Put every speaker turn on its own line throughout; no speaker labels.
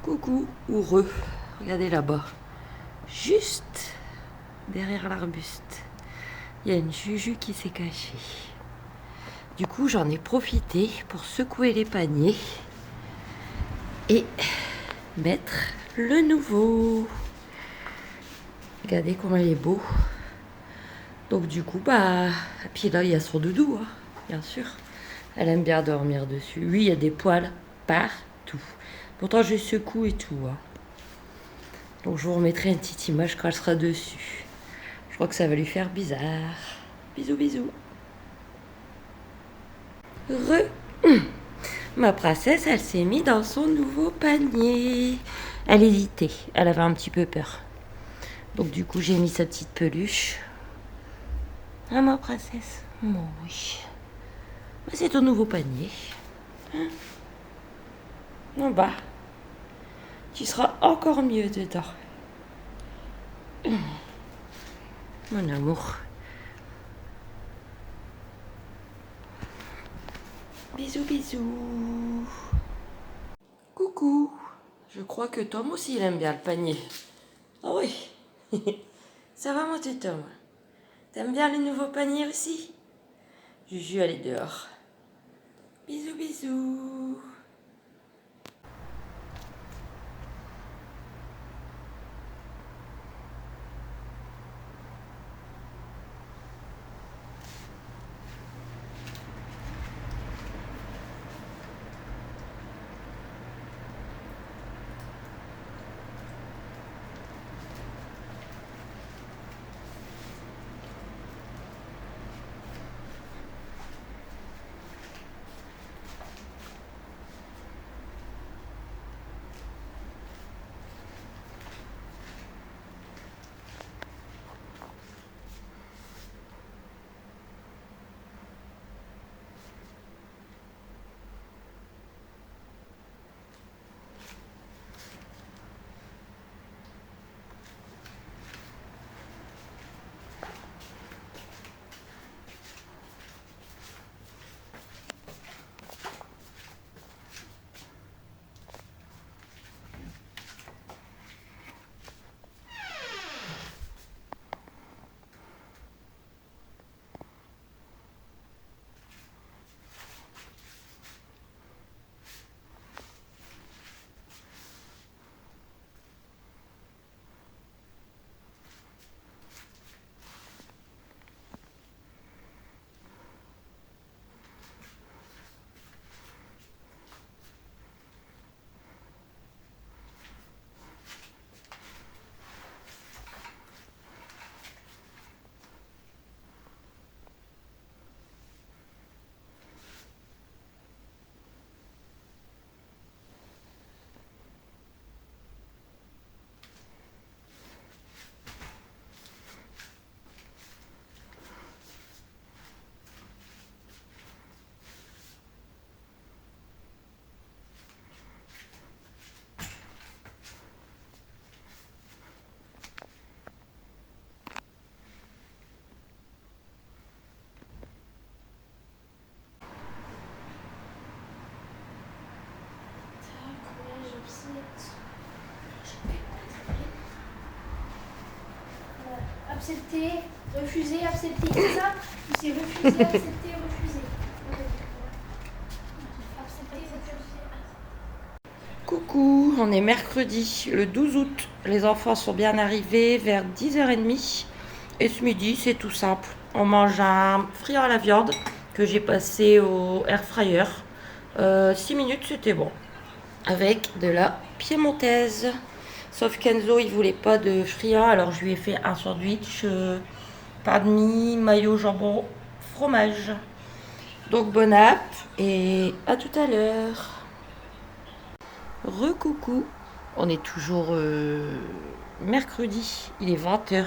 Coucou, heureux. Regardez là-bas. Juste derrière l'arbuste, il y a une Juju qui s'est cachée. Du coup, j'en ai profité pour secouer les paniers et mettre le nouveau. Regardez comment il est beau. Donc du coup, puis là, il y a son doudou, hein, bien sûr. Elle aime bien dormir dessus. Oui, il y a des poils partout. Pourtant, je secoue et tout, hein. Donc je vous remettrai une petite image quand elle sera dessus. Je crois que ça va lui faire bizarre. Bisous, bisous. Ma princesse, elle s'est mise dans son nouveau panier. Elle hésitait, elle avait un petit peu peur. Donc du coup, j'ai mis sa petite peluche. Ah, ma princesse. Bon, oui. C'est ton nouveau panier. Hein? En bas. Tu seras encore mieux dedans. Mon amour. Bisous, bisous. Coucou. Je crois que Tom aussi, il aime bien le panier. Ah oui. Ça va, mon petit Tom? T'aimes bien les nouveaux paniers aussi? Juju, elle est dehors. Bisous, bisous.
Accepter, refuser, accepter, c'est ça? Ou c'est refuser, accepter, refuser? Accepter, refuser.
Coucou, on est mercredi, le 12 août. Les enfants sont bien arrivés vers 10h30. Et ce midi, c'est tout simple. On mange un friand à la viande que j'ai passé au air fryer. 6 minutes, c'était bon. Avec de la piémontaise. Sauf qu'Enzo, il voulait pas de friand, alors je lui ai fait un sandwich, pain de mie, mayo, jambon, fromage. Donc bon app et à tout à l'heure. Recoucou. On est toujours mercredi, il est 20h.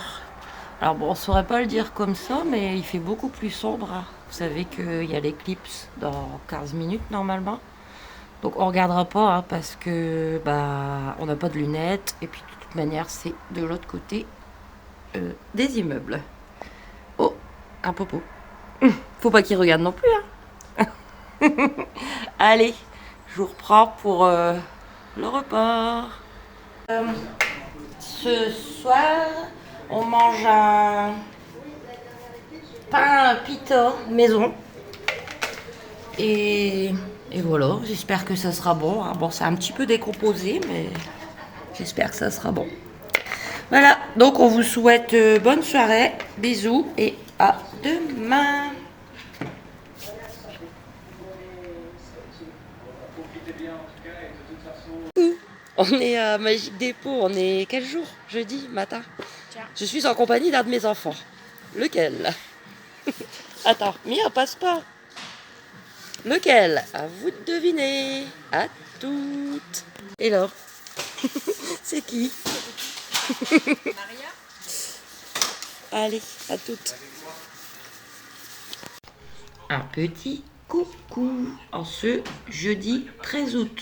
Alors bon, on saurait pas le dire comme ça, mais il fait beaucoup plus sombre, hein. Vous savez qu'il y a l'éclipse dans 15 minutes normalement. Donc on regardera pas, hein, parce que on n'a pas de lunettes et puis de toute manière c'est de l'autre côté des immeubles. Oh, un popo. Faut pas qu'il regarde non plus, hein. Allez, je vous reprends pour le repas. Ce soir, on mange un pain pita maison. Et voilà, j'espère que ça sera bon. Bon, c'est un petit peu décomposé, mais j'espère que ça sera bon. Voilà, donc on vous souhaite bonne soirée, bisous et à demain. On est à Magique Dépôt, on est quel jour? Jeudi matin. Je suis en compagnie d'un de mes enfants. Lequel? Attends, Mia, passe pas. Lequel? À vous de deviner. À toutes. Et là, c'est qui?
Maria.
Allez, à toutes. Un petit coucou en ce jeudi 13 août,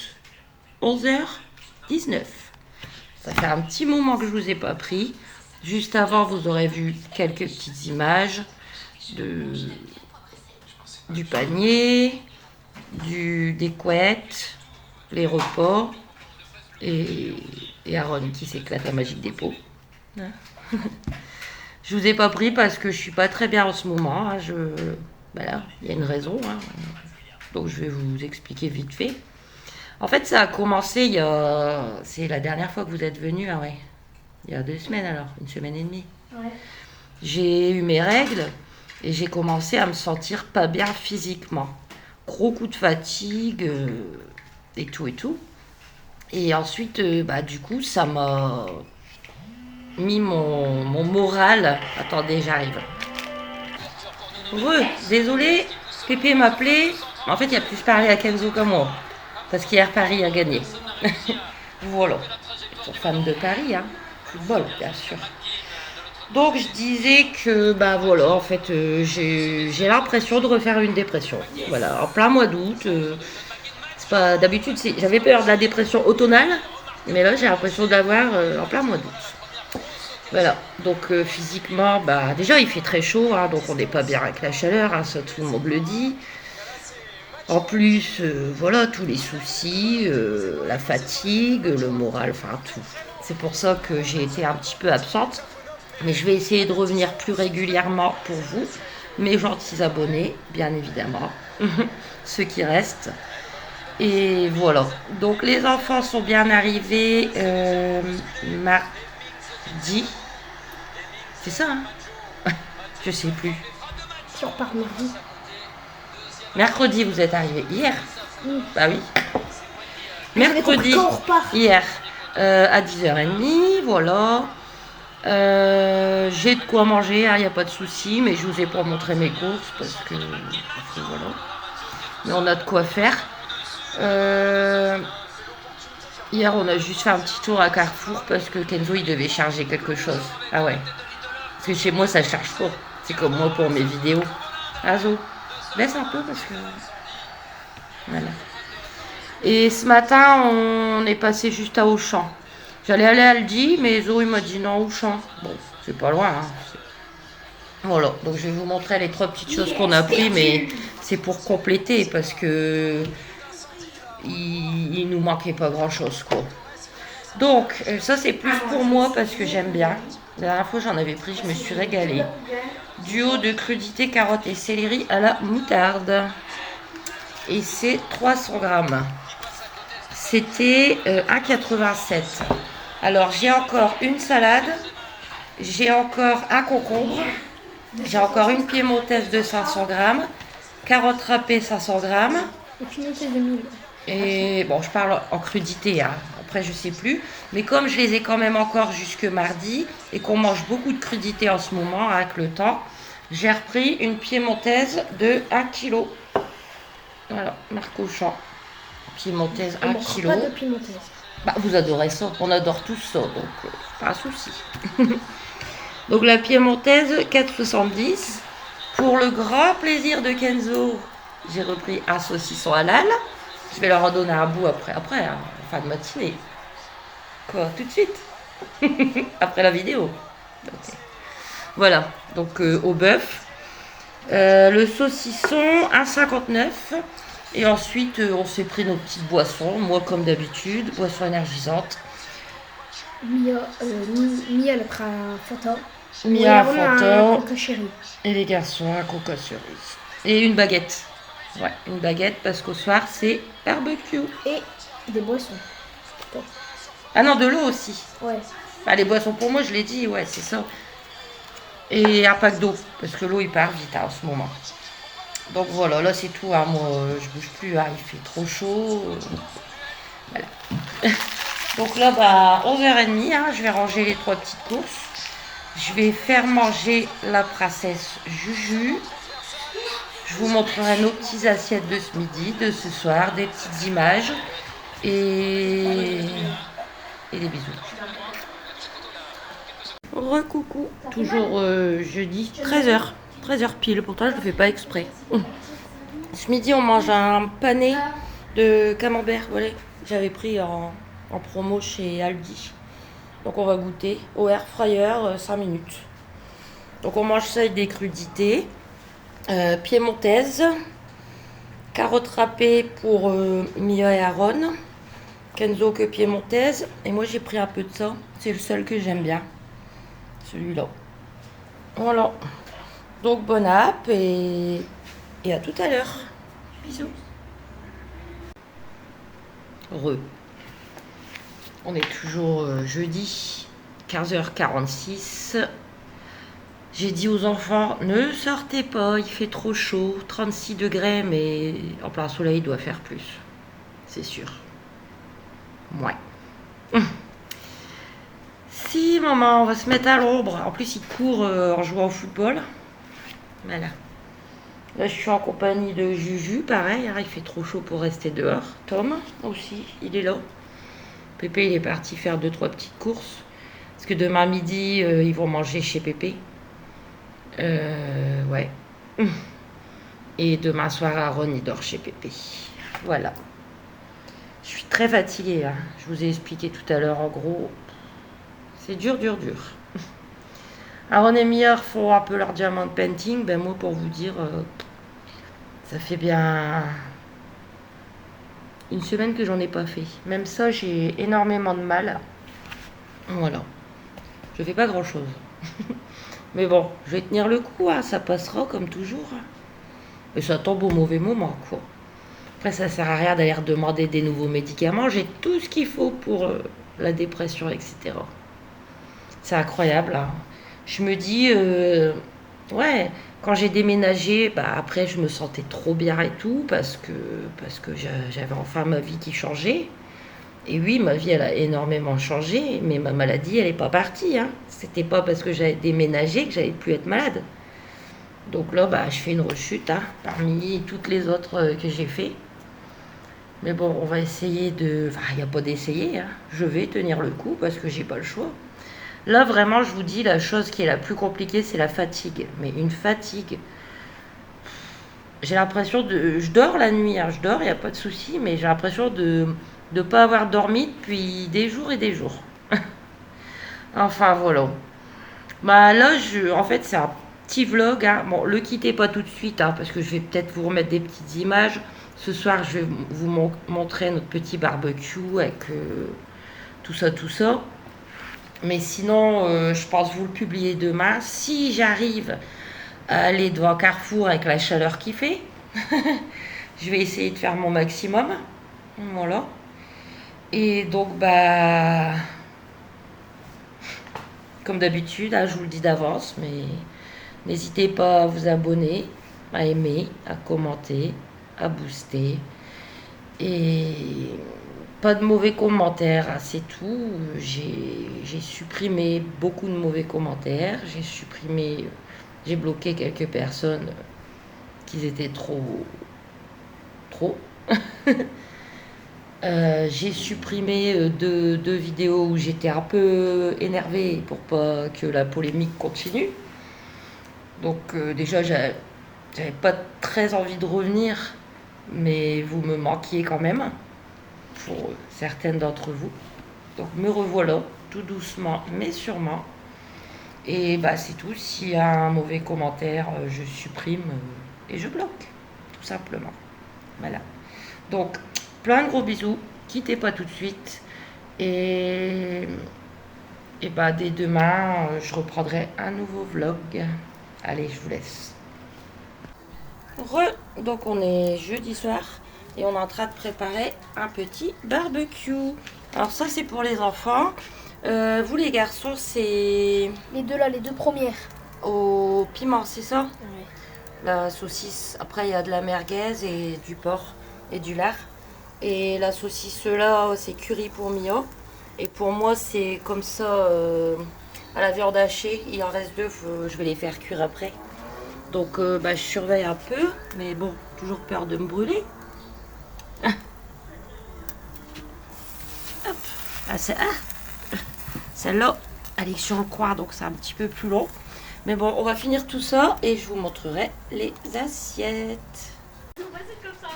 11h19. Ça fait un petit moment que je vous ai pas pris. Juste avant, vous aurez vu quelques petites images du panier, des couettes, les repas et Aaron qui s'éclate à Magique Dépôt. Hein. Je vous ai pas pris parce que je suis pas très bien en ce moment. Hein. Voilà, il y a une raison. Hein. Donc je vais vous expliquer vite fait. En fait, ça a commencé c'est la dernière fois que vous êtes venu, ah ouais. Il y a 2 semaines alors, 1 semaine et demie.
Ouais.
J'ai eu mes règles et j'ai commencé à me sentir pas bien physiquement. Gros coup de fatigue et tout et tout. Et ensuite, du coup, ça m'a mis mon moral. Attendez, j'arrive. Désolé, Pépé m'appelait. En fait, il a plus parlé à Kenzo que moi. Parce qu'hier, Paris a gagné. Voilà. Ils sont fans de Paris, hein. Football, bien sûr. Donc, je disais que, voilà, en fait, j'ai l'impression de refaire une dépression. Voilà, en plein mois d'août. C'est pas d'habitude, j'avais peur de la dépression automnale. Mais là, j'ai l'impression d'avoir en plein mois d'août. Voilà, donc physiquement, déjà il fait très chaud, hein, donc on n'est pas bien avec la chaleur, hein, ça tout le monde le dit. En plus, voilà, tous les soucis, la fatigue, le moral, enfin tout. C'est pour ça que j'ai été un petit peu absente. Mais je vais essayer de revenir plus régulièrement pour vous, mes gentils abonnés, bien évidemment, ceux qui restent. Et voilà, donc les enfants sont bien arrivés mardi. C'est ça, hein? Je sais plus.
Tu repars mardi.
Mercredi, vous êtes arrivé hier?
Oui.
Bah oui. Mercredi,
Quand on repart.
hier, à 10h30, voilà. J'ai de quoi manger, il n'y a pas de souci, mais je vous ai pas montré mes courses parce que voilà. Mais on a de quoi faire. Hier, on a juste fait un petit tour à Carrefour parce que Kenzo, il devait charger quelque chose. Ah ouais. Parce que chez moi, ça charge pas. C'est comme moi pour mes vidéos. Azo, laisse un peu parce que... Voilà. Et ce matin, on est passé juste à Auchan. J'allais aller à Aldi, mais Zo, il m'a dit non, Auchan. Bon, c'est pas loin. Hein. Voilà, donc je vais vous montrer les 3 petites choses qu'on a pris, mais c'est pour compléter parce que il nous manquait pas grand-chose, quoi. Donc, ça c'est plus pour moi parce que j'aime bien. La dernière fois j'en avais pris, je me suis régalée. Duo de crudité, carottes et céleri à la moutarde. Et c'est 300 grammes. C'était 1,87. Alors j'ai encore une salade. J'ai encore un concombre. J'ai encore une piémontaise de 500 grammes. Carottes râpées 500 grammes.
Et piémontaise de 1000.
Et bon, je parle en crudité, hein. Après je sais plus. Mais comme je les ai quand même encore jusque mardi et qu'on mange beaucoup de crudité en ce moment avec le temps, j'ai repris une piémontaise de 1 kg. Voilà, marque Auchan. Piémontaise 1 kg.
Pas de piémontaise.
Vous adorez ça, on adore tous ça, donc pas un souci. Donc la piémontaise 4,70. Pour le grand plaisir de Kenzo, j'ai repris un saucisson halal. Je vais leur en donner un bout après hein, en fin de matinée. Quoi, tout de suite? Après la vidéo. Okay. Voilà, donc au bœuf. Le saucisson 1,59. Et ensuite, on s'est pris nos petites boissons. Moi, comme d'habitude, boissons énergisantes.
Mia le prend Fanta.
Mia,
On a
Fanta.
un Coca Chéri.
Et les garçons, un coca cerise. Et une baguette. Ouais, une baguette parce qu'au soir, c'est barbecue.
Et des boissons. Bon.
Ah non, de l'eau aussi.
Ouais.
Bah, les boissons pour moi, je l'ai dit, ouais, c'est ça. Et un pack d'eau, parce que l'eau, il part vite en ce moment. Donc voilà, là, c'est tout. Hein. Moi, je bouge plus, hein. Il fait trop chaud. Voilà. Donc là, bah, 11h30, hein, je vais ranger les 3 petites courses. Je vais faire manger la princesse Juju. Je vous montrerai nos petites assiettes de ce midi, de ce soir, des petites images et des bisous. Recoucou. Toujours jeudi, 13h. 13h pile, pourtant je ne le fais pas exprès. Ce midi, on mange un pané de camembert. Voilà, j'avais pris en promo chez Aldi. Donc on va goûter au air fryer 5 minutes. Donc on mange ça avec des crudités. Piémontaise, carottes râpées pour Mia et Aaron, Kenzo que piémontaise, et moi j'ai pris un peu de ça, c'est le seul que j'aime bien, celui-là. Voilà, donc bon app et à tout à l'heure. Bisous. On est toujours jeudi, 15h46. J'ai dit aux enfants, ne sortez pas, il fait trop chaud, 36 degrés, mais en plein soleil, il doit faire plus. C'est sûr. Ouais. Si, maman, on va se mettre à l'ombre. En plus, il court en jouant au football. Voilà. Là, je suis en compagnie de Juju, pareil, hein, il fait trop chaud pour rester dehors. Tom, aussi, il est là. Pépé, il est parti faire 2-3 petites courses. Parce que demain midi, ils vont manger chez Pépé. Ouais. Et demain soir, Aaron, il dort chez Pépé. Voilà. Je suis très fatiguée, hein. Je vous ai expliqué tout à l'heure, en gros. C'est dur, dur, dur. Aaron et Mia font un peu leur diamant painting. Ben moi, pour vous dire, ça fait bien une semaine que j'en ai pas fait. Même ça, j'ai énormément de mal. Voilà. Je fais pas grand-chose. Mais bon, je vais tenir le coup, hein, ça passera comme toujours. Et ça tombe au mauvais moment, quoi. Après, ça sert à rien d'aller demander des nouveaux médicaments. J'ai tout ce qu'il faut pour la dépression, etc. C'est incroyable, hein. Je me dis, ouais, quand j'ai déménagé, bah après, je me sentais trop bien et tout, parce que j'avais enfin ma vie qui changeait. Et oui, ma vie, elle a énormément changé, mais ma maladie, elle n'est pas partie. Hein. C'était pas parce que j'avais déménagé que j'allais plus être malade. Donc là, bah, je fais une rechute, hein, parmi toutes les autres que j'ai fait. Mais bon, on va essayer de... Enfin, il n'y a pas d'essayer, hein. Je vais tenir le coup parce que j'ai pas le choix. Là, vraiment, je vous dis, la chose qui est la plus compliquée, c'est la fatigue. Mais une fatigue... J'ai l'impression de... Je dors la nuit, hein, je dors, il n'y a pas de souci, mais j'ai l'impression de ne pas avoir dormi depuis des jours et des jours. Enfin, voilà. Bah là, en fait, c'est un petit vlog. Hein. Bon, le quittez pas tout de suite, hein, parce que je vais peut-être vous remettre des petites images. Ce soir, je vais vous montrer notre petit barbecue avec tout ça, tout ça. Mais sinon, je pense vous le publier demain. Si j'arrive à aller devant Carrefour avec la chaleur qu'il fait, je vais essayer de faire mon maximum. Voilà. Et donc, bah, comme d'habitude, hein, je vous le dis d'avance, mais n'hésitez pas à vous abonner, à aimer, à commenter, à booster. Et pas de mauvais commentaires, hein, c'est tout. J'ai supprimé beaucoup de mauvais commentaires. J'ai bloqué quelques personnes qui étaient trop. J'ai supprimé deux vidéos où j'étais un peu énervée pour pas que la polémique continue. Donc déjà, j'avais pas très envie de revenir, mais vous me manquiez quand même, pour certaines d'entre vous. Donc me revoilà, tout doucement, mais sûrement. Et bah c'est tout. S'il y a un mauvais commentaire, je supprime et je bloque, tout simplement. Voilà. Donc, plein de gros bisous. Quittez pas tout de suite. Et bah, dès demain, je reprendrai un nouveau vlog. Allez, je vous laisse. Donc on est jeudi soir et on est en train de préparer un petit barbecue. Alors ça c'est pour les enfants. Vous les garçons c'est...
Les deux là, les deux premières.
Au piment, c'est ça?
Ouais.
La saucisse. Après il y a de la merguez et du porc et du lard. Et la saucisse là c'est curry pour Mio. Et pour moi c'est comme ça à la viande hachée. Il en reste deux, je vais les faire cuire après. Donc je surveille un peu, mais bon, toujours peur de me brûler. Hop. Celle-là, elle est sur le coin, donc c'est un petit peu plus long. Mais bon, on va finir tout ça et je vous montrerai les assiettes.
Vas-y comme ça.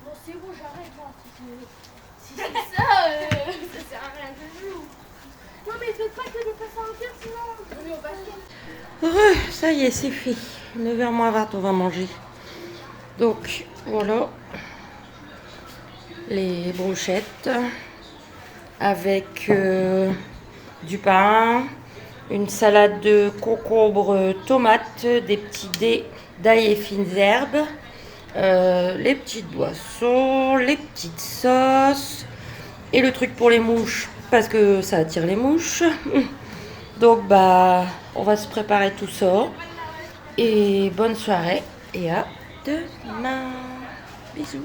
Bon, c'est bon, j'arrête. Si c'est ça, ça sert à rien que je joue. Non, mais faites pas que des passes en cœur, sinon. Oui, on va faire.
Ça y est, c'est fait. 9h moins 20, on va manger. Donc, voilà. Les brochettes. Avec du pain. Une salade de concombre, tomates. Des petits dés d'ail et fines herbes. Les petites boissons. Les petites sauces. Et le truc pour les mouches. Parce que ça attire les mouches. Donc on va se préparer tout ça. Et bonne soirée. Et à demain. Bisous.